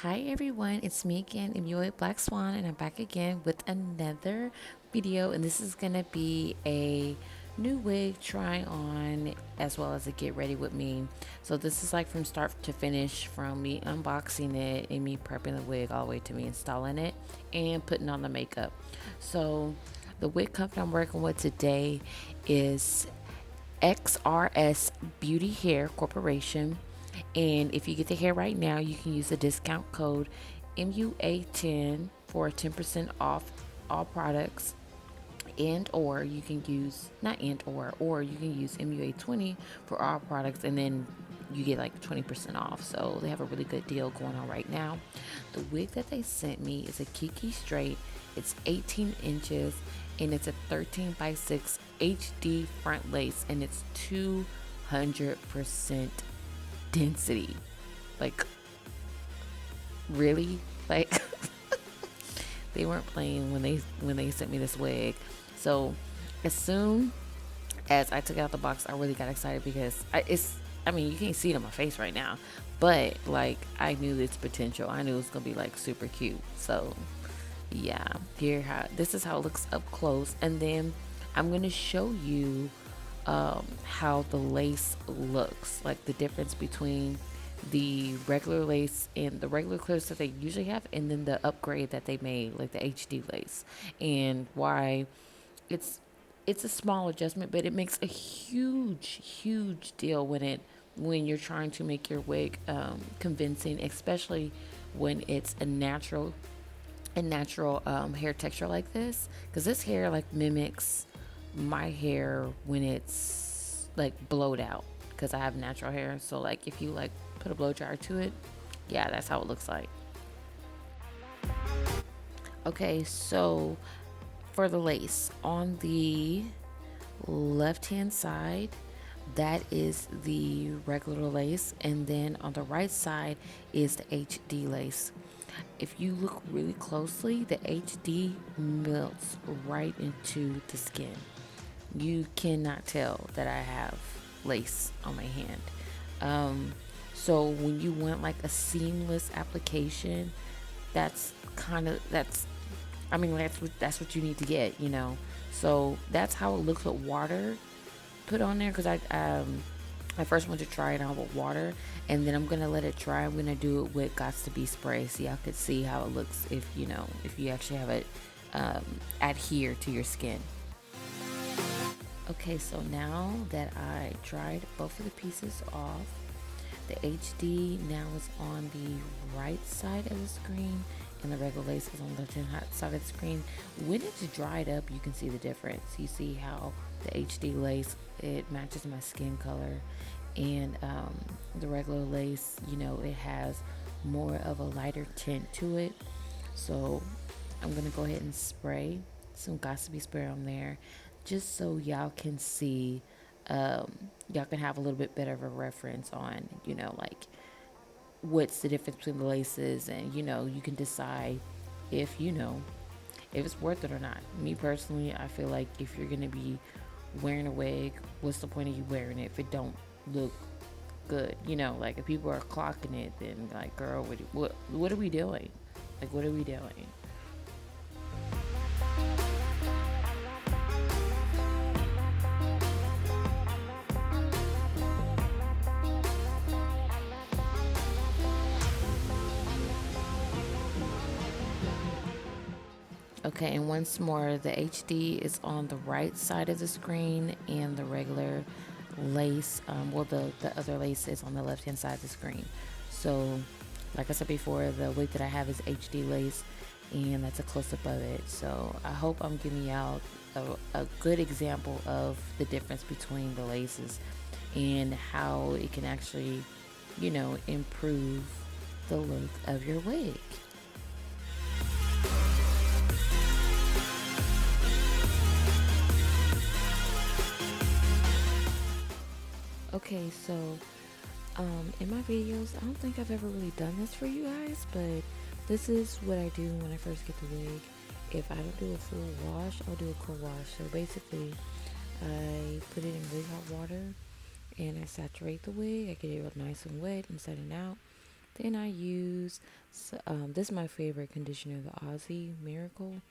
Hi everyone, it's me again, Emily Black Swan, and I'm back again with another video. And this is gonna be a new wig try on as well as a get ready with me. So this is like from start to finish, from me unboxing it and me prepping the wig all the way to me installing it and putting on the makeup. So the wig company I'm working with today is XRS Beauty Hair Corporation. And if you get the hair right now, you can use the discount code MUA10 for 10% off all products. And or you can use not and or you can use MUA20 for all products, and then you get like 20% off. So they have a really good deal going on right now. The wig that they sent me is a KinkyStraight. It's 18 inches and it's a 13 by 6 HD front lace, and it's 200% density. Like, really? Like, they weren't playing when they sent me this wig. So as soon as I took out the box, I really got excited because I mean, you can't see it on my face right now, but like, I knew its potential. I knew it was gonna be like super cute. So yeah, this is how it looks up close, and then I'm gonna show you how the lace looks, like the difference between the regular lace and the regular clears that they usually have, and then the upgrade that they made, like the HD lace, and why it's it's a small adjustment, but it makes a huge deal when you're trying to make your wig convincing, especially when it's a natural hair texture like this, because this hair like mimics my hair when it's like blowed out, because I have natural hair. So like if you like put a blow dryer to it, yeah, that's how it looks like. Okay, so for the lace on the left hand side, that is the regular lace, and then on the right side is the HD lace. If you look really closely, the HD melts right into the skin. You cannot tell that I have lace on my hand. Um, so when you want like a seamless application, that's kind of that's I mean, that's what you need to get. So that's how it looks with water put on there, because I first want to try it on with water, and then I'm gonna let it dry. I'm gonna do it with Gots to Be spray, so y'all could see how it looks if you actually have it adhere to your skin. Okay, so now that I dried both of the pieces off, the HD now is on the right side of the screen, and the regular lace is on the left hand side of the screen. When it's dried up, you can see the difference. You see how the HD lace, it matches my skin color, and the regular lace, it has more of a lighter tint to it. So I'm gonna go ahead and spray some Gossipy spray on there, just so y'all can see, y'all can have a little bit better of a reference on, like what's the difference between the laces, and you can decide if if it's worth it or not. Me personally, I feel like if you're gonna be wearing a wig, what's the point of you wearing it if it don't look good? Like if people are clocking it, then like, girl, what are we doing? Like, what are we doing? Okay, and once more, the HD is on the right side of the screen, and the regular lace, the other lace is on the left hand side of the screen. So, like I said before, the wig that I have is HD lace, and that's a close up of it. So, I hope I'm giving y'all a good example of the difference between the laces and how it can actually, improve the look of your wig. Okay, so in my videos, I don't think I've ever really done this for you guys, but this is what I do when I first get the wig. If I don't do a full wash, I'll do a cold wash. So basically, I put it in really hot water and I saturate the wig. I get it real nice and wet and set it out. Then I use, this is my favorite conditioner, the Aussie Miracle.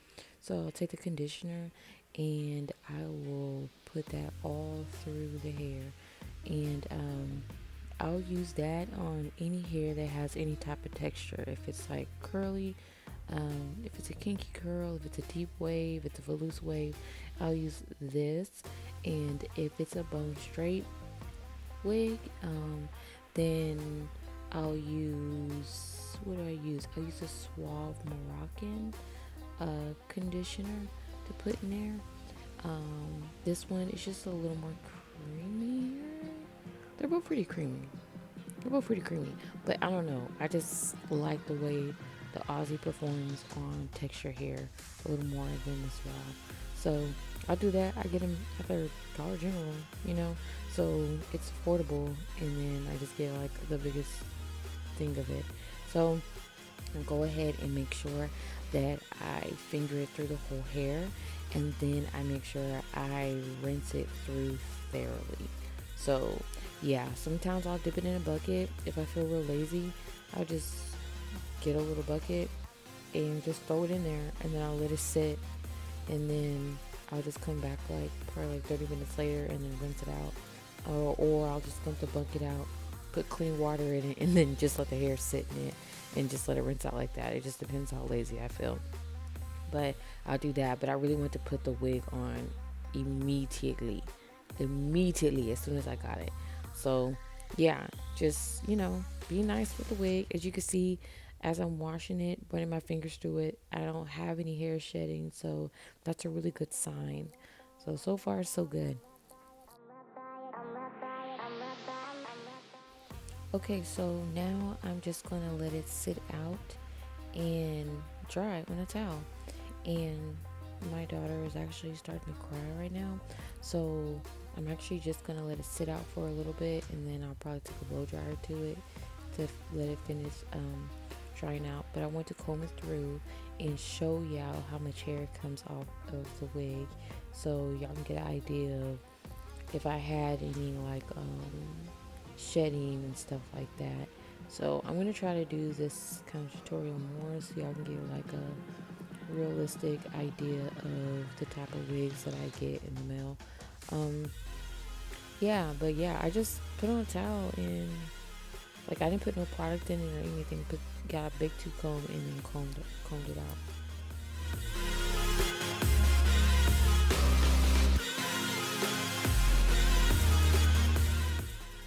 So I'll take the conditioner and I will put that all through the hair. And I'll use that on any hair that has any type of texture. If it's like curly, if it's a kinky curl, if it's a deep wave, if it's a loose wave, I'll use this. And if it's a bone straight wig, then I'll use, what do I use? I use a Suave Moroccan conditioner to put in there. This one is just a little more creamier. They're both pretty creamy. But I don't know. I just like the way the Aussie performs on texture hair a little more than the Suave. So I'll do that. I get them at the Dollar General, you know, so it's affordable. And then I just get like the biggest thing of it. So I'll go ahead and make sure that I finger it through the whole hair, and then I make sure I rinse it through thoroughly. So yeah, sometimes I'll dip it in a bucket. If I feel real lazy, I'll just get a little bucket and just throw it in there, and then I'll let it sit, and then I'll just come back like probably like 30 minutes later and then rinse it out. Or I'll just dump the bucket out, put clean water in it, and then just let the hair sit in it and just let it rinse out like that. It just depends how lazy I feel. But I'll do that. But I really want to put the wig on immediately as soon as I got it. So yeah, just, you know, be nice with the wig. As you can see, as I'm washing it, running my fingers through it, I don't have any hair shedding, so that's a really good sign. So far so good. Okay, so now I'm just gonna let it sit out and dry on a towel. And my daughter is actually starting to cry right now, so I'm actually just gonna let it sit out for a little bit, and then I'll probably take a blow dryer to it to let it finish drying out. But I want to comb it through and show y'all how much hair comes off of the wig, so y'all can get an idea of if I had any like shedding and stuff like that. So I'm gonna try to do this kind of tutorial more so y'all can get like a realistic idea of the type of wigs that I get in the mail. But yeah, I just put on a towel and like I didn't put no product in it or anything. Got a big tooth comb and then combed it out.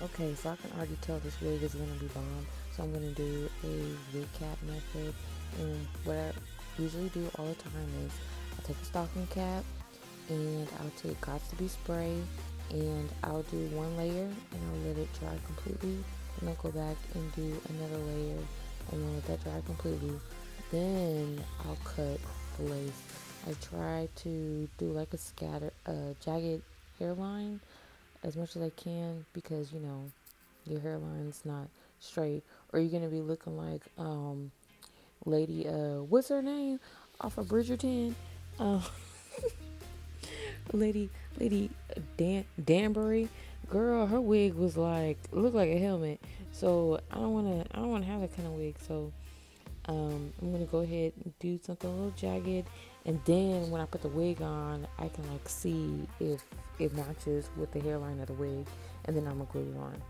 Okay, so I can already tell this wig is gonna be bomb. So I'm gonna do a wig cap method, and what I usually do all the time is I'll take a stocking cap and I'll take Got to Be spray and I'll do one layer and I'll let it dry completely. Then I'll go back and do another layer and then let that dry completely. Then I'll cut the lace. I try to do like a jagged hairline as much as I can, because you know your hairline's not straight, or you're gonna be looking like lady what's her name off of Bridgerton, uh, lady Danbury, girl, her wig was like looked like a helmet. So I don't wanna have that kind of wig. So I'm gonna go ahead and do something a little jagged, and then when I put the wig on, I can like see if it matches with the hairline of the wig, and then I'm gonna glue it on.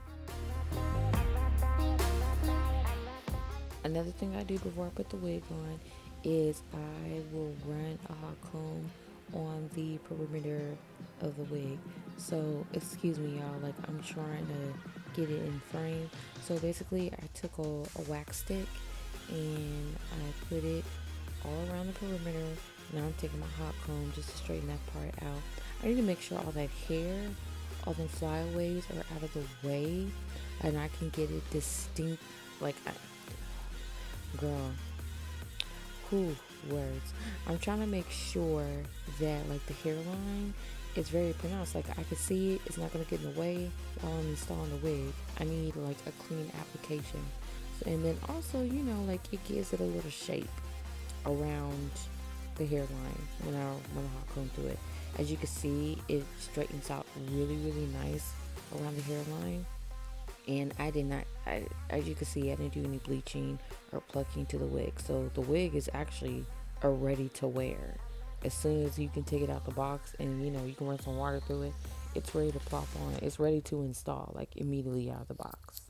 Another thing I do before I put the wig on is I will run a hot comb on the perimeter of the wig. So excuse me y'all, like I'm trying to get it in frame. So basically I took a wax stick and I put it all around the perimeter. Now I'm taking my hot comb just to straighten that part out. I need to make sure all that hair, all the flyaways are out of the way, and I can get it distinct. Like, girl, who words? I'm trying to make sure that like the hairline is very pronounced. Like I can see it. It's not gonna get in the way while I'm installing the wig. I need like a clean application. So, and then also, you know, like it gives it a little shape around the hairline when I hot comb through it. As you can see, it straightens out really nice around the hairline. And I did not, as you can see, I didn't do any bleaching or plucking to the wig. So the wig is actually ready to wear. As soon as you can take it out the box and you can run some water through it, it's ready to plop on. It's ready to install, like immediately out of the box.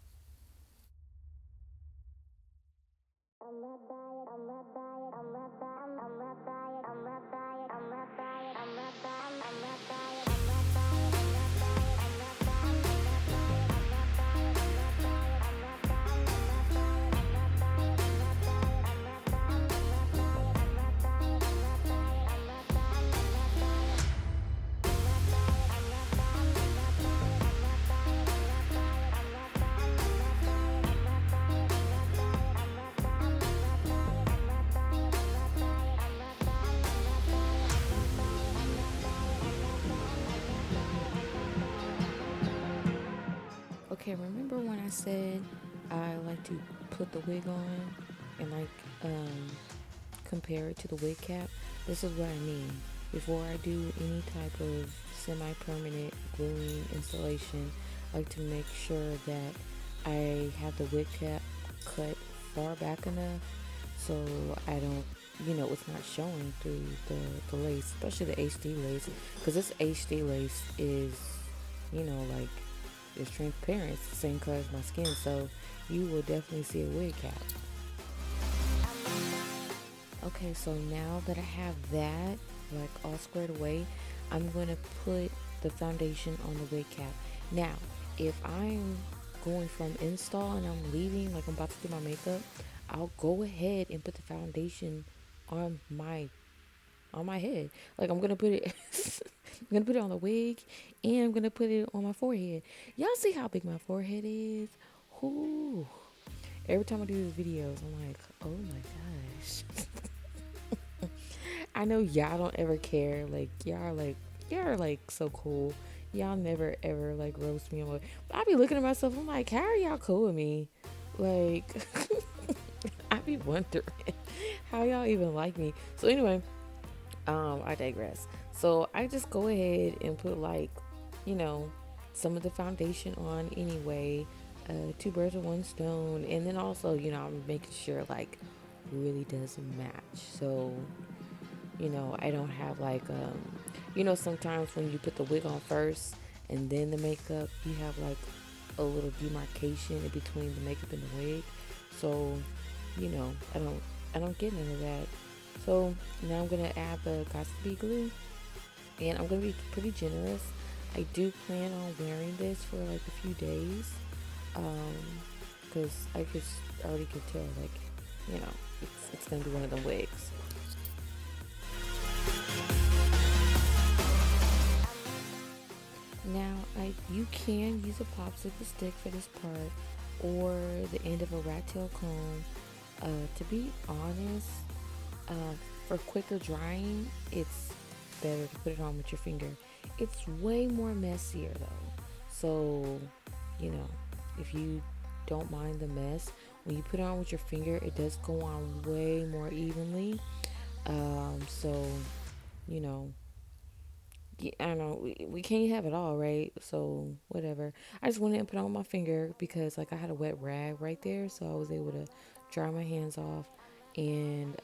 Okay, remember when I said I like to put the wig on and compare it to the wig cap? This is what I mean. Before I do any type of semi-permanent gluing installation, I like to make sure that I have the wig cap cut far back enough so I don't, it's not showing through the lace, especially the HD lace, because this HD lace is, like, it's transparent. It's the same color as my skin, so you will definitely see a wig cap. Okay, so now that I have that like all squared away, I'm gonna put the foundation on the wig cap. Now, if I'm going from install and I'm leaving, like I'm about to do my makeup, I'll go ahead and put the foundation on my head. Like I'm gonna put it I'm gonna put it on the wig and I'm gonna put it on my forehead. Y'all see how big my forehead is? Ooh. Every time I do these videos, I'm like, oh my gosh. I know y'all don't ever care. Like y'all are like so cool. Y'all never ever like roast me. But I be looking at myself, I'm like, how are y'all cool with me? Like I be wondering how y'all even like me. So anyway, I digress. So I just go ahead and put some of the foundation on anyway. Two birds with one stone, and then also I'm making sure like really does match. So I don't have sometimes when you put the wig on first and then the makeup, you have like a little demarcation in between the makeup and the wig. So I don't get none of that. So now I'm gonna add the Xrsbeauty glue, and I'm gonna be pretty generous. I do plan on wearing this for like a few days, because I just already can tell like it's gonna be one of the wigs. Now you can use a popsicle stick for this part, or the end of a rat tail comb. To be honest, for quicker drying, it's better to put it on with your finger. It's way more messier though. So, if you don't mind the mess, when you put it on with your finger, it does go on way more evenly. So, I don't know, we can't have it all, right? So, whatever. I just went and put it on my finger because, like, I had a wet rag right there, so I was able to dry my hands off and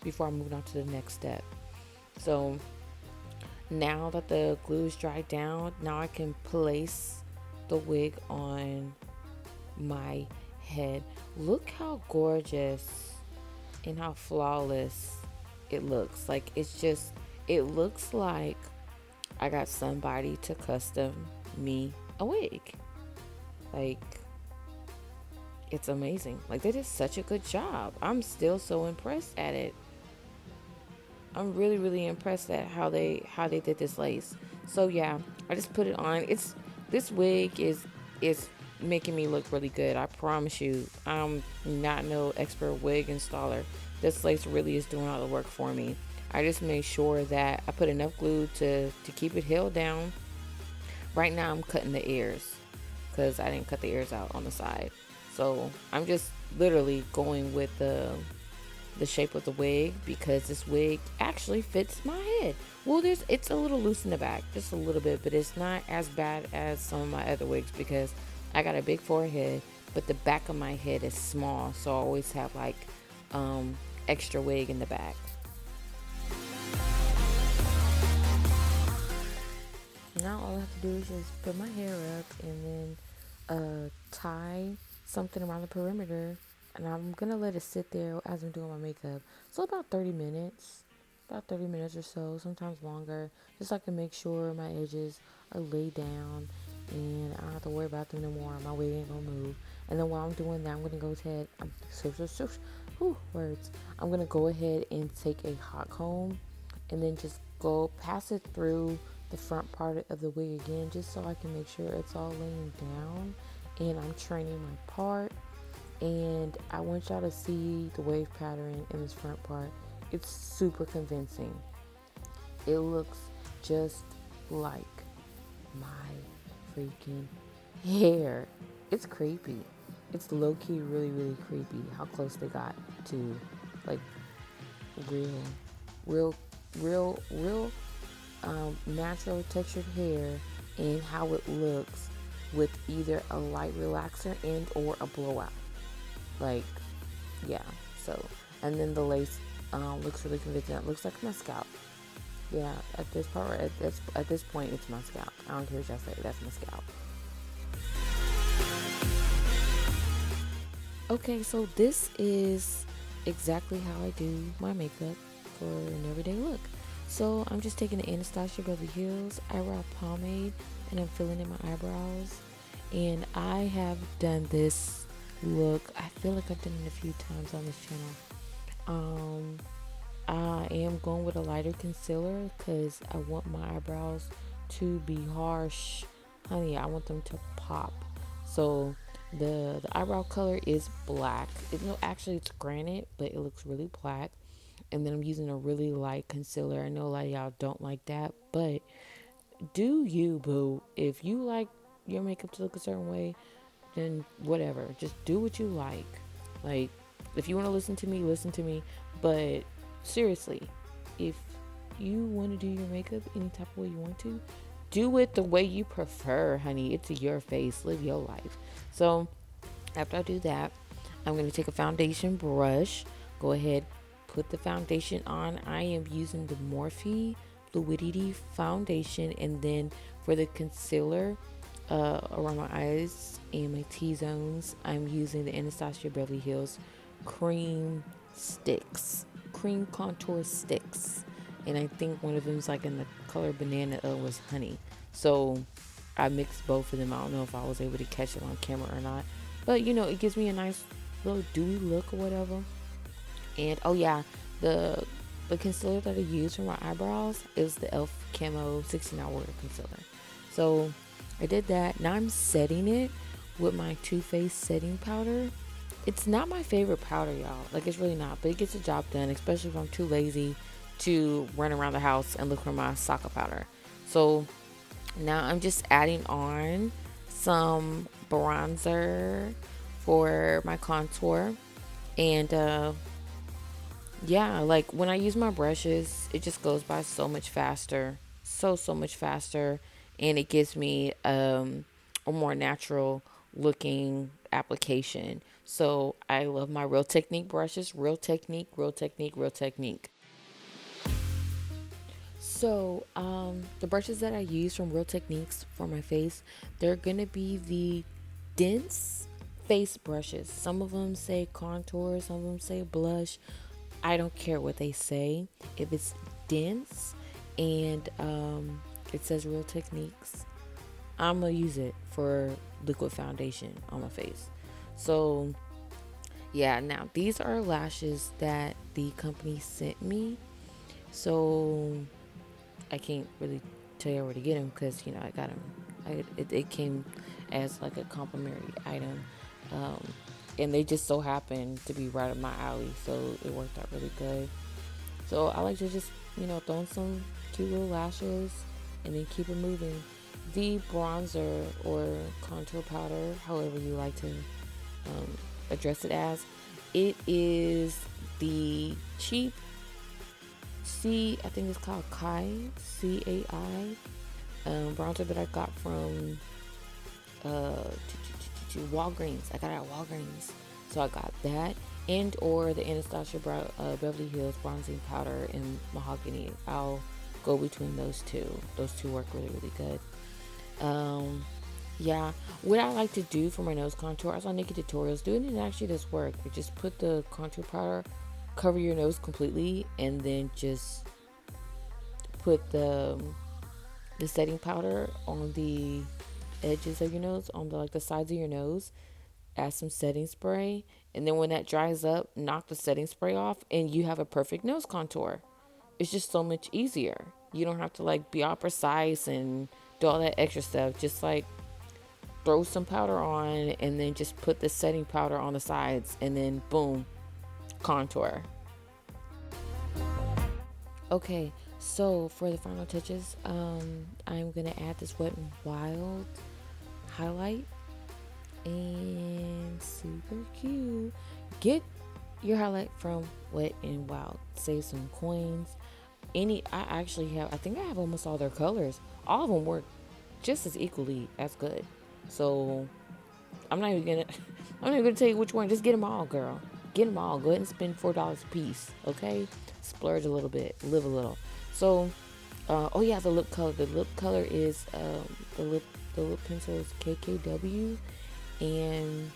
before I moved on to the next step. So now that the glue is dried down, now I can place the wig on my head. Look how gorgeous and how flawless it looks. Like it looks like I got somebody to custom me a wig. Like, it's amazing. Like, they did such a good job. I'm still so impressed at it. I'm really, really impressed at how they did this lace. So yeah, I just put it on. This wig is making me look really good. I promise you. I'm not no expert wig installer. This lace really is doing all the work for me. I just made sure that I put enough glue to keep it held down. Right now I'm cutting the ears because I didn't cut the ears out on the side. So I'm just literally going with the shape of the wig because this wig actually fits my head. Well, it's a little loose in the back, just a little bit, but it's not as bad as some of my other wigs because I got a big forehead, but the back of my head is small, so I always have like extra wig in the back. Now all I have to do is just put my hair up and then tie something around the perimeter, and I'm gonna let it sit there as I'm doing my makeup. So about 30 minutes. About 30 minutes or so, sometimes longer, just so I can make sure my edges are laid down and I don't have to worry about them no more. My wig ain't gonna move. And then while I'm doing that, I'm gonna go ahead, words. I'm gonna go ahead and take a hot comb and then just go pass it through the front part of the wig again, just so I can make sure it's all laying down and I'm training my part. And I want y'all to see the wave pattern in this front part. It's super convincing. It looks just like my freaking hair. It's creepy. It's low-key really, really creepy how close they got to like real natural textured hair, and how it looks with either a light relaxer and or a blowout. Like, yeah. So, and then the lace looks really convincing. It looks like my scalp. Yeah, at this part, at this point, it's my scalp. I don't care what y'all say. That's my scalp. Okay, so this is exactly how I do my makeup for an everyday look. So I'm just taking the Anastasia Beverly Hills eyebrow pomade and I'm filling in my eyebrows. And I have done this look, I feel like I've done it a few times on this channel. I am going with a lighter concealer because I want my eyebrows to be harsh. Honey, I want them to pop. So the eyebrow color is black. Actually it's granite, but it looks really black. And then I'm using a really light concealer. I know a lot of y'all don't like that, but do you, boo. If you like your makeup to look a certain way, then whatever. Just do what you like. Like, if you want to listen to me, listen to me. But seriously, if you want to do your makeup any type of way you want to, do it the way you prefer, honey. It's your face. Live your life. So after I do that, I'm going to take a foundation brush. Go ahead, put the foundation on. I am using the Morphe Fluidity foundation, and then for the concealer around my eyes and my T-zones, I'm using the Anastasia Beverly Hills cream contour sticks, and I think one of them's like in the color banana, was honey. So I mixed both of them. I don't know if I was able to catch it on camera or not, but it gives me a nice little dewy look or whatever. And oh yeah, the concealer that I use for my eyebrows is the e.l.f. Camo 16-hour concealer. So I did that. Now I'm setting it with my Too Faced setting powder. It's not my favorite powder, y'all. Like, it's really not, but it gets the job done, especially if I'm too lazy to run around the house and look for my Saka powder. So now I'm just adding on some bronzer for my contour. And yeah, like when I use my brushes, it just goes by so much faster. So much faster. And it gives me a more natural looking application. So I love my Real Technique brushes. Real Technique. So the brushes that I use from Real Techniques for my face, they're going to be the dense face brushes. Some of them say contour, some of them say blush. I don't care what they say. If it's dense and it says Real Techniques, I'm going to use it for liquid foundation on my face. So yeah, now these are lashes that the company sent me. So I can't really tell you where to get them because, I got them. It came as like a complimentary item. And they just so happened to be right up my alley. So it worked out really good. So I like to just, throw in some cute little lashes and then keep it moving. The bronzer or contour powder, however you like to address it as, it is the cheap I think it's called CAI bronzer that I got from to Walgreens. I got it at Walgreens. So I got that, and or the Anastasia Beverly Hills bronzing powder in mahogany. I'll go between those two. Those two work really, really good. Yeah, what I like to do for my nose contour, I saw Nikki tutorials do it, and it actually does work. You just put the contour powder, cover your nose completely, and then just put the setting powder on the edges of your nose, on the like the sides of your nose. Add some setting spray, and then when that dries up, knock the setting spray off, and you have a perfect nose contour. It's just so much easier. You don't have to like be all precise and do all that extra stuff. Just like throw some powder on, and then just put the setting powder on the sides, and then boom, contour. Okay, so for the final touches, I'm gonna add this Wet n Wild highlight, and super cute. Get your highlight from Wet n Wild. Save some coins. I actually have, I think I have almost all their colors. All of them work just as equally as good. So I'm not even gonna I'm not even gonna tell you which one. Just get them all, girl. Get them all. Go ahead and spend $4 a piece. Okay, splurge a little bit, live a little. So, oh yeah, the lip color. The lip color is the lip pencil is KKW, and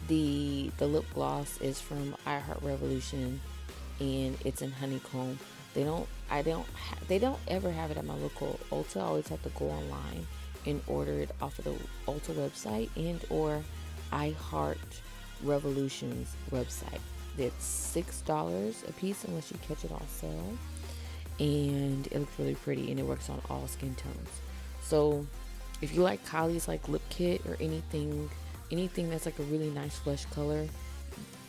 the lip gloss is from Revolution, and it's in honeycomb. They don't ever have it at my local Ulta. I always have to go online and order it off of the Ulta website and or Revolution's website. It's $6 a piece unless you catch it on sale, and it looks really pretty, and it works on all skin tones. So if you like Kylie's like lip kit or anything that's like a really nice flesh color,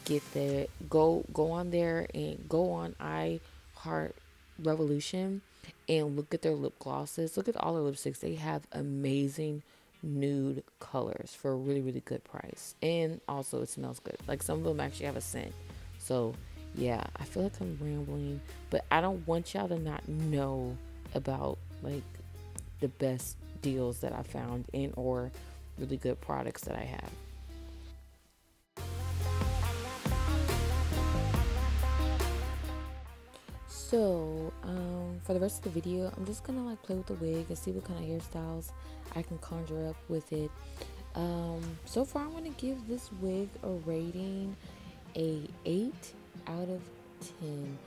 get that. Go on there and go on Revolution and look at their lip glosses. Look at all their lipsticks. They have amazing nude colors for a really, really good price, and also it smells good. Like some of them actually have a scent. So yeah, I feel like I'm rambling, but I don't want y'all to not know about like the best deals that I found and or really good products that I have. So for the rest of the video, I'm just gonna like play with the wig and see what kind of hairstyles I can conjure up with it. So far I'm gonna give this wig a rating a 8 out of 10.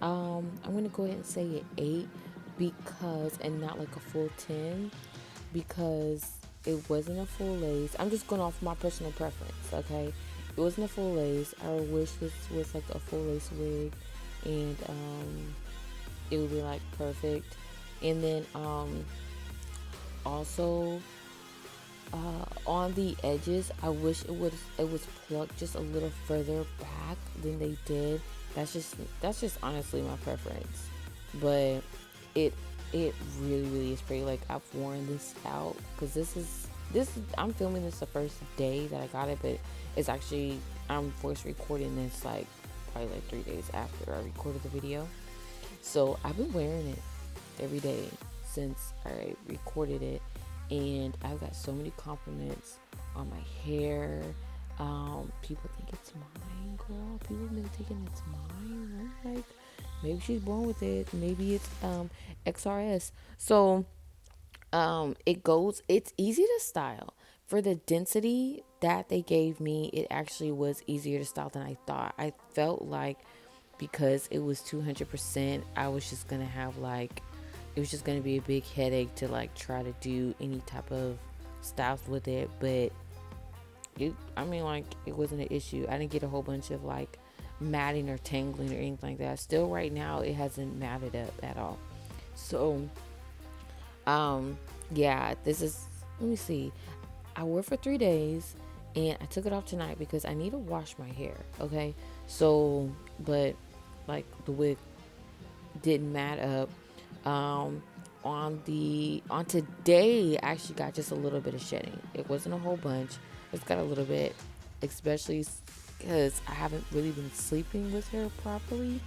I'm gonna go ahead and say an 8 because, and not like a full 10, because it wasn't a full lace. I'm just going off my personal preference, okay? It wasn't a full lace. I wish this was like a full lace wig, and it would be like perfect. And then also on the edges, I wish it was plucked just a little further back than they did. That's just honestly my preference, but it really, really is pretty. Like I've worn this out because this is I'm filming this the first day that I got it, but it's actually, I'm voice recording this like probably like 3 days after I recorded the video. So I've been wearing it every day since I recorded it, and I've got so many compliments on my hair. People think it's mine, girl. People have been thinking it's mine. I'm like, maybe she's born with it. Maybe it's XRS. So it's easy to style. For the density that they gave me, it actually was easier to style than I thought. I felt like because it was 200%, I was just gonna have like, it was just gonna be a big headache to like try to do any type of styles with it. But it wasn't an issue. I didn't get a whole bunch of like matting or tangling or anything like that. Still right now it hasn't matted up at all. So yeah, this is, let me see, I wore it for 3 days and I took it off tonight because I need to wash my hair. Okay, so but like the wig didn't mat up. On today I actually got just a little bit of shedding. It wasn't a whole bunch. It's got a little bit, especially because I haven't really been sleeping with her properly.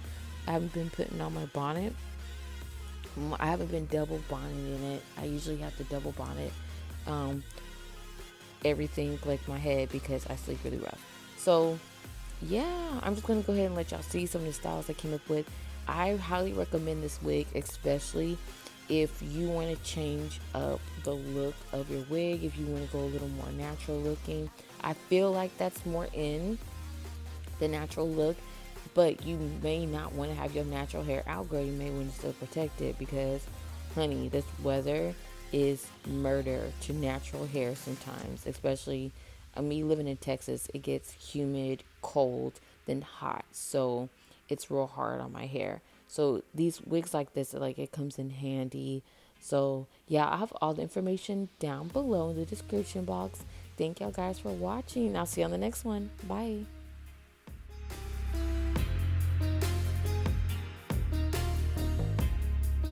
I haven't been putting on my bonnet. I haven't been double bonneting it. I usually have to double bonnet everything like my head because I sleep really rough. So yeah, I'm just gonna go ahead and let y'all see some of the styles I came up with. I highly recommend this wig, especially if you want to change up the look of your wig, if you want to go a little more natural looking. I feel like that's more in the natural look, but you may not want to have your natural hair outgrow. You may want to still protect it because, honey, this weather is murder to natural hair sometimes, especially me living in Texas. It gets humid, cold, then hot, so it's real hard on my hair. So these wigs like this, like it comes in handy. So yeah, I have all the information down below in the description box. Thank y'all guys for watching. I'll see you on the next one. Bye.